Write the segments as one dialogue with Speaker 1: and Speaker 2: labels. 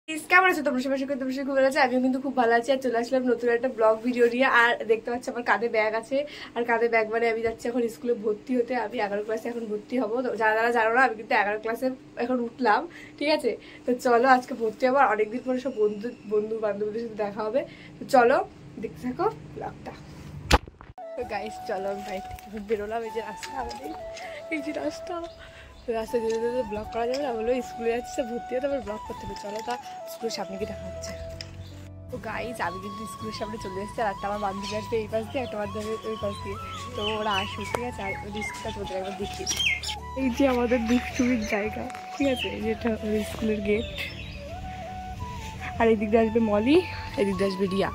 Speaker 1: কেমন আছো তোমরা সবাই? তোমরা খুব ভালো আছে, আমিও কিন্তু খুব ভালো আছি। আর চলে আসলাম নতুন একটা ব্লগ ভিডিও নিয়ে। আর দেখতে পাচ্ছি আমার কাঁধে ব্যাগ আছে, আর কাঁধে ব্যাগ মানে আমি যাচ্ছি এখন স্কুলে ভর্তি হতে। আমি 11 ক্লাসে এখন ভর্তি হবো। যারা জানো না, আমি কিন্তু 11 ক্লাসে এখন উঠলাম, ঠিক আছে? তো চলো আজকে ভর্তি হবো, আর অনেকদিন পরে সব বন্ধু বান্ধবীদের সাথে দেখা হবে। তো চলো দেখতে থাকো ব্লগটা। তো গাইস চলো, আমি বাইরে থেকে বেরোলাম। এই যে রাস্তা, আমাদের এই যে রাস্তা রাস্তা যেতে যেতে ব্লগ করা যাবে না, বললো স্কুলে যাচ্ছে ভর্তি হতে, আবার ব্লগ করতে হবে। চলো তা স্কুলের সামনে গিয়ে দেখা হচ্ছে। তো গাইজ আমি কিন্তু স্কুলের সামনে চলে এসেছি, আর একটা আমার বান্ধবী আসবে এই পাশ দিয়ে, একটা বান্ধবী ওই পাশ দিয়ে। তো ওরা আসবে, ঠিক আছে? আর ওই স্কুলটা তোমাদের একবার দেখি। এই যে আমাদের দুষ্টুমির জায়গা, ঠিক আছে? যেটা ওই স্কুলের গেট। আর এই দিক দিয়ে আসবে মলি, এই দিক দিয়ে আসবে রিয়া।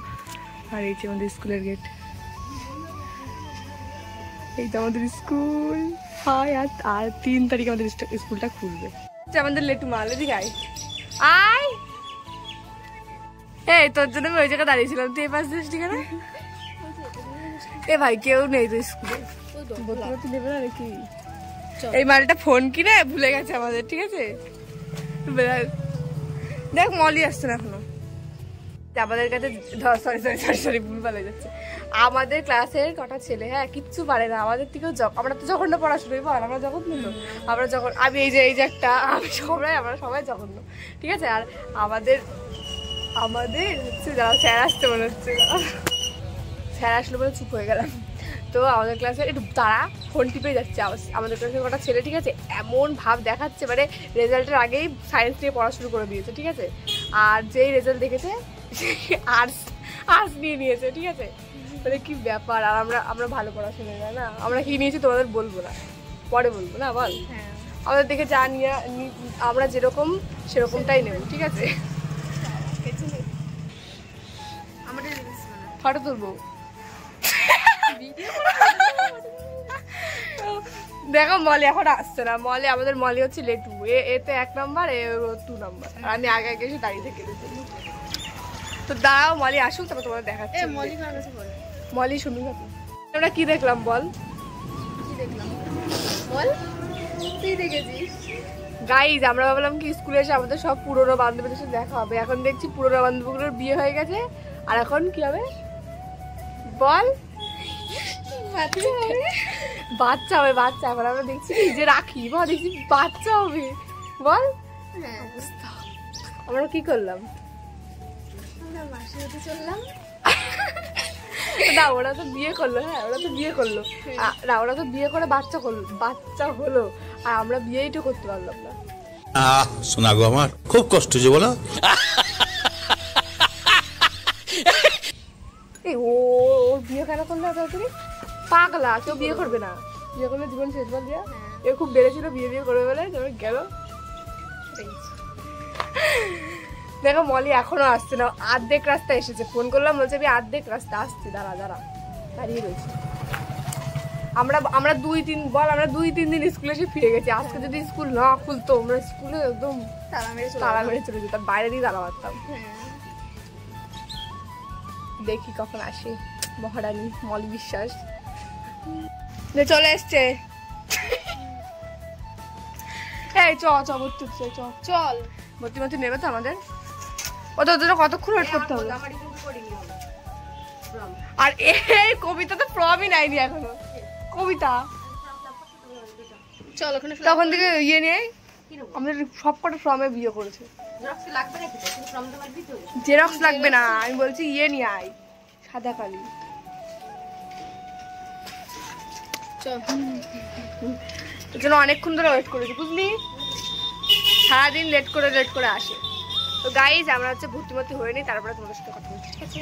Speaker 1: আর এই যে আমাদের স্কুলের গেট, এই তো আমাদের স্কুল। হয় আর 3 তারিখে আমাদের স্কুলটা খুলবে। আমাদের লেটু মাল এদিকে আয় আয়। এই তোর জন্য আমি ওই জায়গায় দাঁড়িয়েছিলাম, তুই এই পাশ দিস ঠিক আছে? এ ভাই কেউ নেই তো স্কুলে, নেবে না নাকি? এই মালটা ফোন কিনে ভুলে গেছে আমাদের, ঠিক আছে? দেখ মলি আসছে না এখনো আমাদের কাছে। সরি ভুল পালে যাচ্ছে। আমাদের ক্লাসের কটা ছেলে হ্যাঁ কিচ্ছু পারে না আমাদের থেকেও। আমরা তো জঘন্য পড়াশোনাই বল, আমরা জঘন্য তো। আমরা যখন আমি এই যে একটা আমরা সবাই জঘন্য, ঠিক আছে? আর আমাদের হচ্ছে যারা স্যার আসতে মনে হচ্ছে, স্যার আসলে বলে চুপ হয়ে গেলাম। তো আমাদের ক্লাসে একটু তারা ফোন টিপে যাচ্ছে। আমাদের ক্লাসের কটা ছেলে, ঠিক আছে, এমন ভাব দেখাচ্ছে মানে রেজাল্টের আগেই সায়েন্স নিয়ে পড়া শুরু করে দিয়েছে, ঠিক আছে? আর যেই রেজাল্ট দেখেছে আর্টস নিয়ে নিয়েছে, ঠিক আছে? মানে কি ব্যাপার। আর আমরা ভালো পড়াশোনা যায় না, আমরা কি নিয়েছি তোমাদের বলবো না, পরে বলবো না বল। আমাদের দেখে যা নিয়ে আমরা যেরকম সেরকমটাই নেব, ঠিক আছে? ফটো তুলবো, দেখো মলি এখন আসছে না। আমাদের মলি হচ্ছে লেটু, এতে 1 নম্বর, এ 2 নম্বর। আর আমি আগে এসে দাঁড়িয়ে থেকে তো দাঁড়াও মলি আসুক, তারপর তোমাদের দেখাচ্ছি। মলি শুনুন, আমরা কি দেখলাম বল? গাইজ আমরা ভাবলাম কি স্কুলে এসে আমাদের সব পুরোনো বান্ধবীদের সাথে দেখা হবে। এখন দেখছি পুরোনো বান্ধবীগুলোর বিয়ে হয়ে গেছে, আর এখন কি হবে বল? বাচ্চা হবে, বাচ্চা। এখন আমরা দেখছি যে রাখি বা দেখছি বাচ্চা হবে, বল অবস্থা। আমরা কি করলাম? না ওরা তো বিয়ে করলো, হ্যাঁ ওরা তো বিয়ে করলো না, ওরা তো বিয়ে করে বাচ্চা হলো, আর আমরা বিয়েই তো করতে পারলাম না।
Speaker 2: শোনা গো আমার খুব কষ্ট যে বলো।
Speaker 1: এই ও বিয়ে কেন করলো তাড়াতাড়ি? পাগলা, কেউ বিয়ে করবে না, বিয়ে করলে জীবন শেষ বল দিয়া। এ খুব বেড়েছিল, বিয়ে করবে বলে গেল। দেখো মলি এখনো আসছে না, অর্ধেক রাস্তা এসেছে। ফোন করলাম, বলছে আমি অর্ধেক রাস্তা আসছি, দাঁড়া দাঁড়িয়ে রয়েছে। আমরা 2-3 দিন স্কুলে এসে ফিরে গেছি। আজকে যদি স্কুল না খুলতো, আমরা স্কুলে একদম তালা মেরে চলে যেতাম, বাইরে দিয়ে তালা মারতাম। দেখি কখন আসে মহারানী মলি বিশ্বাস। চলে এসছে। এই চল ভর্তি নেবে তো আমাদের। ওদের কতক্ষণ ওয়েট করতে হবে? আর এই কবিতা তো ফর্মই নাইনি এখনো। কবিতা চল ওখানে, তখন থেকে ইয়ে নিয়ে আমাদের সবকটা ফর্মে বিয়ে করেছে। জেরক্স লাগবে না, আমি বলছি ইয়ে নিয়ে আয়, সাদা কালি। এর জন্য অনেকক্ষণ ধরে ওয়েট করেছি, বুঝলি? সারাদিন লেট করে আসে। তো গাইজ আমরা হচ্ছে ভর্তি হয়নি, তারপরে তোমাদের সাথে কথা বলছি, ঠিক আছে?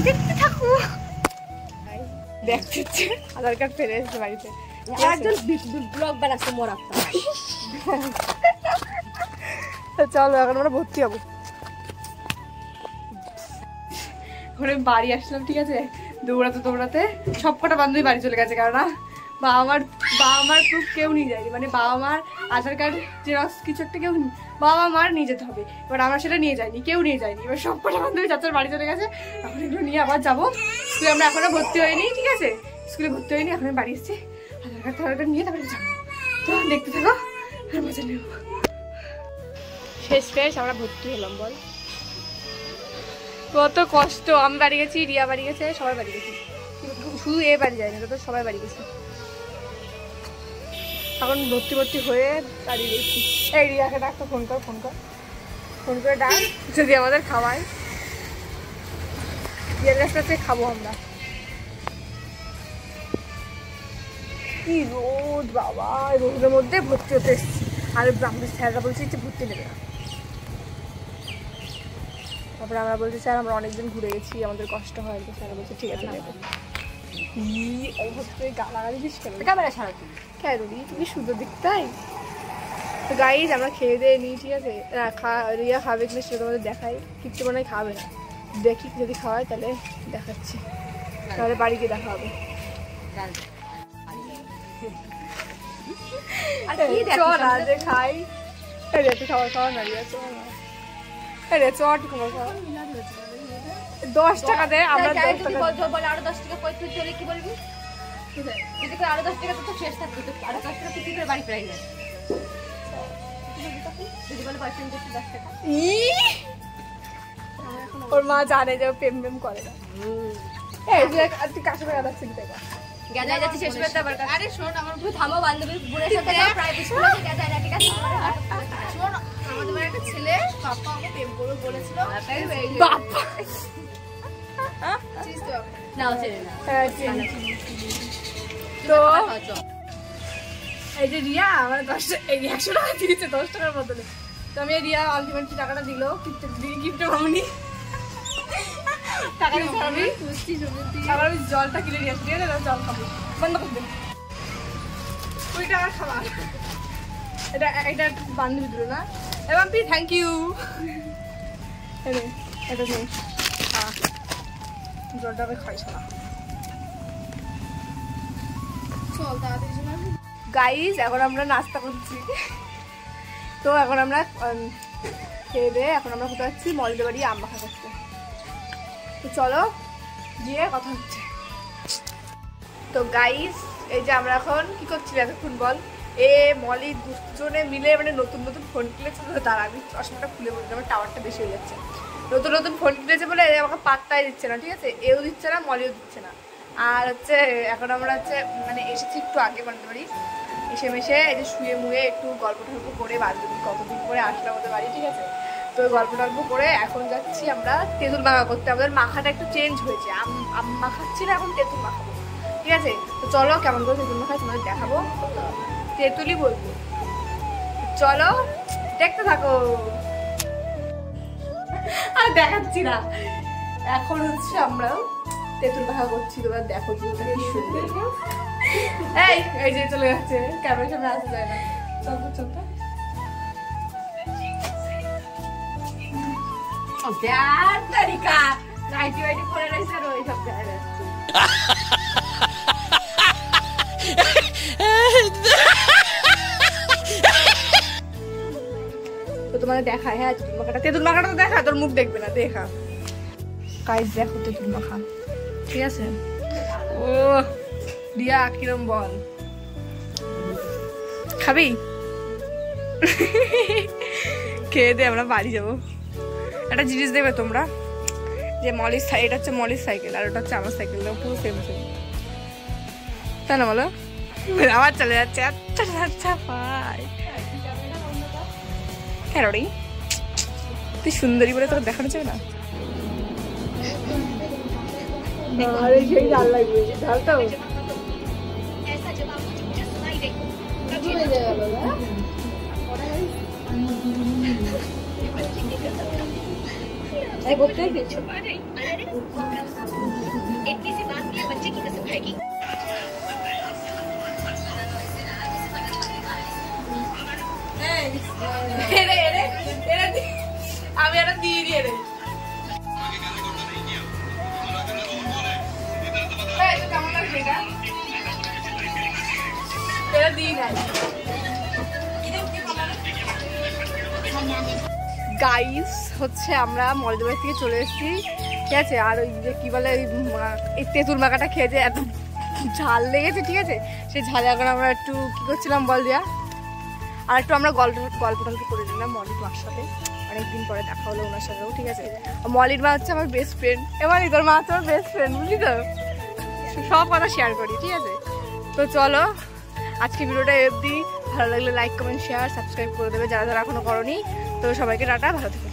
Speaker 1: দেখতে থাকো। দেখছে আধার কার্ড ফেলে এসেছে বাড়িতে, চলো এখন আমরা ভর্তি হবো। ওখানে বাড়ি আসলাম, ঠিক আছে? দৌড়াতে সবকটা বান্ধবী বাড়ি চলে গেছে, কারণ বাবা মার প্রুফ কেউ নিয়ে যায়নি, মানে বাবা মার আধার কার্ড জেরক্স কিছু একটা কেউ বাবা মার নিয়ে যেতে হবে। এবার আমরা সেটা নিয়ে যাইনি, কেউ নিয়ে যায়নি। এবার সবকটা বান্ধবী চাচার বাড়ি চলে গেছে, এখন এগুলো নিয়ে আবার যাবো স্কুলে। আমরা এখনো ভর্তি হয়নি, ঠিক আছে? স্কুলে ভর্তি হয়নি, এখন বাড়ি এসেছি, আধার কার্ড নিয়ে তারপরে যাবো। তো দেখতে থাকো, আর মজা নেবো। শেষ আমরা ভর্তি হলাম। বল কত কষ্ট। আমি বাড়ি গেছি, রিয়া বাড়ি গেছে, সবাই বাড়ি গেছি, শুধু এ বাড়ি যায়নি, তো সবাই বাড়ি গেছে। এখন ভর্তি হয়ে দাঁড়িয়ে গেছি। এই রিয়াকে ডাক, তো ফোন করে ডাক, যদি আমাদের খাওয়ায়। রিয়ার কাছে খাবো আমরা। কি রোদ বাবা, রোদের মধ্যে ভর্তি হতে এসেছি। আর আমাদের স্যাররা বলছে যে ভর্তি নেবে না। তারপরে আমরা বলছি স্যার আমরা অনেকদিন ঘুরে গেছি, আমাদের কষ্ট হয়। তো স্যার বলছে ঠিক আছে নেবে। গালাগালি দিস কেন? ক্যামেরা ছাড়া কেন রি, তুমি সুন্দর দেখতে তাই। তো গাইজ আমরা খেয়ে দিয়ে নিই, ঠিক আছে। রিয়া খাবে কিনা সেটা তোমাদের দেখাই। কিচ্ছু মনে হয় খাবে না, দেখি যদি খাওয়াই তাহলে দেখাচ্ছি, তাহলে বাড়ি গিয়ে দেখা হবে। চল আজ খাই। খাবার না রিয়া, চল না। আরে চট খাবার খাওয়া 10 টাকা দেয়, আমরা 10 টাকা বলে আরো 10 টাকা পয়সা চলে কি বলবি? যদি করে আরো 10 টাকা তো শেষ থাকবে, তো আরো 10 টাকা কি করে বাড়ি ফেরাই না? যদি বলে পয়সা নিতে 10 টাকা। ওর মা জানে যে প্রেম করে না। এই যে তুই কাছে করে যাচ্ছিস দেখা গাজায় যাচ্ছিস শেষ করতে আবার। আরে শোন, আমার তুই থামো, বান্ধবী বোনের সাথে প্রাইভেট স্কুলে গাজায় না, ঠিক আছে? শোন, আমাদের একটা ছেলে পাপা আমাকে প্রেম করবে বলেছিল। বাবা নাও ছেলে না। হ্যাঁ তো এই যে রিয়া আমার 100 টাকা দিয়েছে 10 টাকার বদলে। তো আমি রিয়া আলটিমেটলি টাকাটা দিল, গিফট মামনি টাকা দিচ্ছে। আমি জলটা কিনে নিয়ে আসছি, জল খাবো, বন্ধ করে দেন 20 টাকার খাবার। এটা বান্ধবী দিল না। এবং থ্যাংক ইউ। এটা নেই, জলটা আমি খাইছ না। গাইজ এখন আমরা নাস্তা করছি। তো এখন আমরা খেয়ে দিয়ে এখন আমরা কোথাও যাচ্ছি মলদের বাড়ি আম মাখা করতে। তো চলো গিয়ে কথা হচ্ছে। তো গাইজ এই যে আমরা এখন কি করছি এতক্ষণ বল, এ মলি দুজনে মিলে মানে নতুন ফোন কিনেছে। তো তার আমি চশমাটা খুলে বলছি, আমার টাওয়ারটা বেশি হয়ে যাচ্ছে। নতুন ফোন কিনেছে বলে আমাকে পাত্তাই দিচ্ছে না, ঠিক আছে? এও দিচ্ছে না, মলিও দিচ্ছে না। আর হচ্ছে এখন আমরা হচ্ছে মানে এসেছি একটু আগে বান্ধবী বাড়ি, এসে মেশে এই যে শুয়ে মুয়ে একটু গল্প টল্প করে, বান্ধবী কতদিন পরে আসলাম আমাদের বাড়ি, ঠিক আছে? তো গল্প টল্প করে এখন যাচ্ছি আমরা তেঁতুল মাখা করতে। আমাদের মাখাটা একটু চেঞ্জ হয়েছে, আম মাখাচ্ছি না, এখন তেঁতুল মাখাবো, ঠিক আছে? তো চলো কেমন করে তেঁতুল মাখাই তোমাদের দেখাবো, তেঁতুলই বলবো। চলো দেখতে থাকো। আর দেখাচ্ছি না, এখন হচ্ছে আমরা তেঁতুল মাখা করছি, তোমরা দেখো কি সুন্দর। এই যে চলে যাচ্ছে, ক্যামেরা সামনে আসতে যায় না। চল তারিকা নাইটি ওয়াইটি পরে রয়েছে আর ওই সব দেখা যাচ্ছে। তো তোমাদের দেখায়, হ্যাঁ তেঁতুল মাখাটা তো দেখা, তোর মুখ দেখবে না, দেখা গাইস দেখো তেঁতুল মাখা, ঠিক আছে? ও রিয়া কিরম বল, খাবি? খেয়ে দে আমরা বাড়ি যাবো। একটা জিনিস দেবে তোমরা, যে মলির এটা হচ্ছে মলির সাইকেল আর ওটা হচ্ছে আমার সাইকেল, পুরো সেম তাই না বলো? আবার চলে যাচ্ছে। আচ্ছা আচ্ছা ভাই কেন রে, তুই সুন্দরী বলে তোকে দেখানো যাবে না? সেই ঝাল লাগবে, ঝাল তো इतनी सी बात में बच्चे की कसम खाएगी। আমি এটা দিয়ে দিয়ে রে কেমন লাগছে এটা দিয়ে নাই। গাইস হচ্ছে আমরা মলদোবাড়ি থেকে চলে এসেছি, ঠিক আছে? আর ওই যে কি বলে এই তেঁতুল মাখাটা খেয়ে যে এত ঝাল লেগেছে, ঠিক আছে? সেই ঝালে এখন আমরা একটু কি করছিলাম বল দিয়া, আর একটু আমরা গল্প টল্প করে নিলাম মলির মার সাথে, অনেকদিন পরে দেখা হলো ওনার সাথেও, ঠিক আছে। মলির মা হচ্ছে আমার বেস্ট ফ্রেন্ড, এবার তোর মা হচ্ছে আমার বেস্ট ফ্রেন্ড, বুঝলি তো, সব কথা শেয়ার করি, ঠিক আছে। তো চলো আজকে ভিডিওটা অবধি, ভালো লাগলে লাইক কমেন্ট শেয়ার সাবস্ক্রাইব করে দেবে যারা যারা এখনো করনি। তো সবাইকে টাটা, ভালো থেকো।